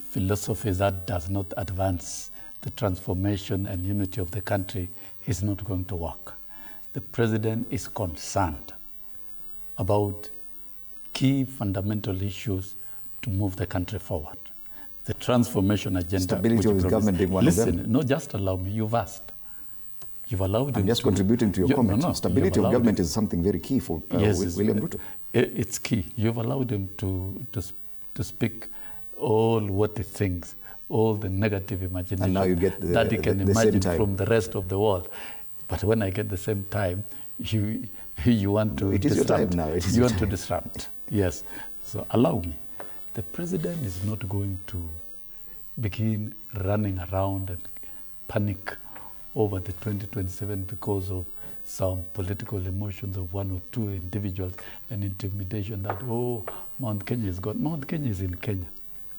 philosophy that does not advance the transformation and unity of the country is not going to work. The president is concerned about key fundamental issues to move the country forward. The transformation agenda. Stability of his government being one of them. Listen, no, just allow me. You've asked. You've allowed him. I'm just contributing to your comment. No, Stability of government is something very key for William Ruto. It's key. You've allowed him to speak all what he thinks, all the negative imagination and now you get that he can imagine from the rest of the world. But when I get the same time, you want to it is disrupt. Your time now. It is you want to disrupt. Yes. So allow me. The president is not going to begin running around and panic over the 2027 because of some political emotions of one or two individuals and intimidation that, oh, Mount Kenya is gone. Mount Kenya is in Kenya.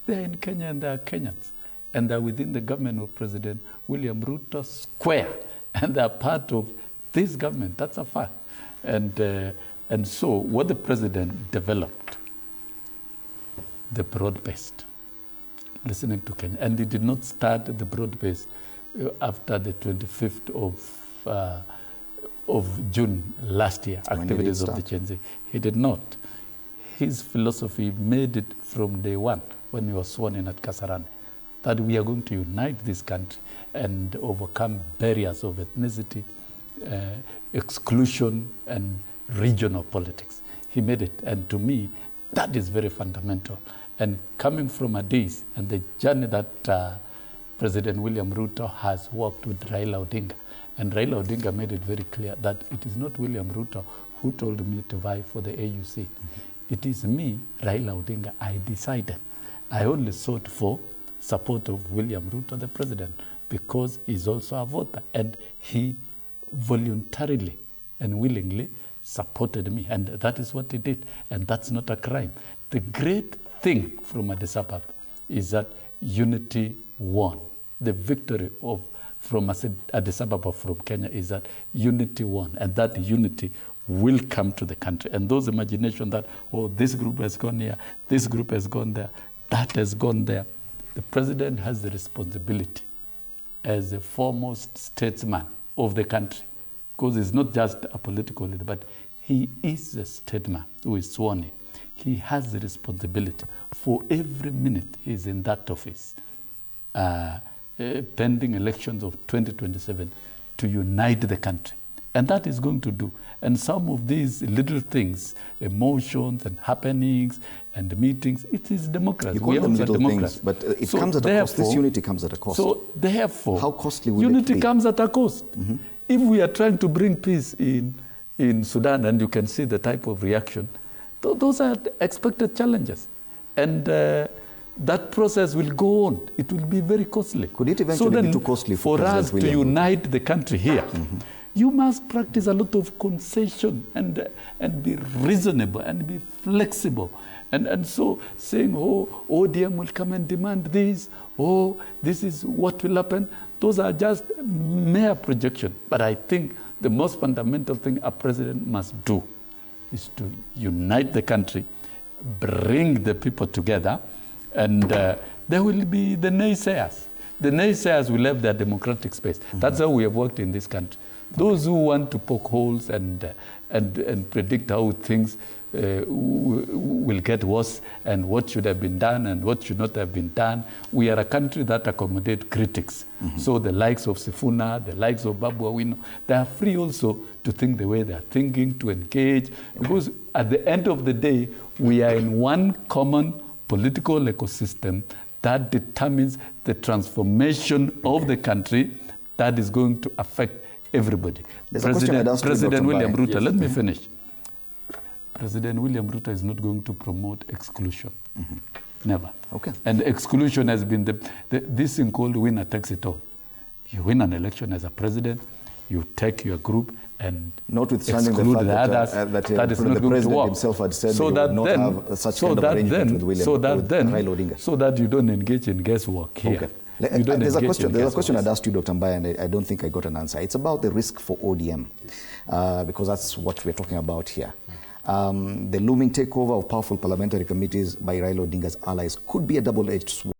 They're in Kenya and they are Kenyans. And they're within the government of President William Ruto square. And they're part of this government. That's a fact. And so what the president developed, the broad-based, listening to Kenya. And he did not start the broad-based after the 25th of June last year, activities of the Gen Z. He did not. His philosophy made it from day one when he was sworn in at Kasarani, that we are going to unite this country and overcome barriers of ethnicity, exclusion, and regional politics. He made it. And to me, that is very fundamental. And coming from Addis and the journey that President William Ruto has worked with Raila Odinga, and Raila Odinga made it very clear that it is not William Ruto who told me to vie for the AU seat. It is me, Raila Odinga. I decided. I only sought for support of William Ruto, the president, because he's also a voter. And he voluntarily and willingly supported me. And that is what he did. And that's not a crime. The great thing from Addis Ababa is that unity won. The victory from Addis Ababa from Kenya is that unity won. And that unity will come to the country. And those imagination that, oh, this group has gone here, this group has gone there, that has gone there. The president has the responsibility as a foremost statesman of the country, because he's not just a political leader, but he is a statesman who is sworn in. He has the responsibility for every minute he's in that office, pending elections of 2027, to unite the country. And that is going to do. And some of these little things, emotions and happenings and meetings, it is democracy. You call them little things, but it comes at a cost. This unity comes at a cost. So therefore, how costly will it be? Unity comes at a cost. Mm-hmm. If we are trying to bring peace in Sudan, and you can see the type of reaction, those are expected challenges. And that process will go on. It will be very costly. Could it eventually be too costly for us to unite the country here? Mm-hmm. You must practice a lot of concession and be reasonable and be flexible. And so saying, oh, ODM will come and demand this, oh, this is what will happen, those are just mere projection. But I think the most fundamental thing a president must do is to unite the country, bring the people together, and there will be the naysayers. The naysayers will have their democratic space. Mm-hmm. That's how we have worked in this country. Those who want to poke holes and predict how things will get worse and what should have been done and what should not have been done. We are a country that accommodates critics. Mm-hmm. So the likes of Sifuna, the likes of Babu Awino, they are free also to think the way they are thinking, to engage. Okay. Because at the end of the day, we are in one common political ecosystem that determines the transformation of the country that is going to affect everybody. President William Ruto, yes. Let me finish. President William Ruto is not going to promote exclusion. Mm-hmm. Never. Okay. And exclusion has been this thing called winner takes it all. You win an election as a president, you take your group and exclude the others. That is not going to work. Himself had said so that would not have such kind of arrangement with Raila Odinga. So that you don't engage in guesswork here. Okay. There's a question I'd asked you, Dr. Mbai, and I don't think I got an answer. It's about the risk for ODM, because that's what we're talking about here. The looming takeover of powerful parliamentary committees by Raila Odinga's allies could be a double-edged sword.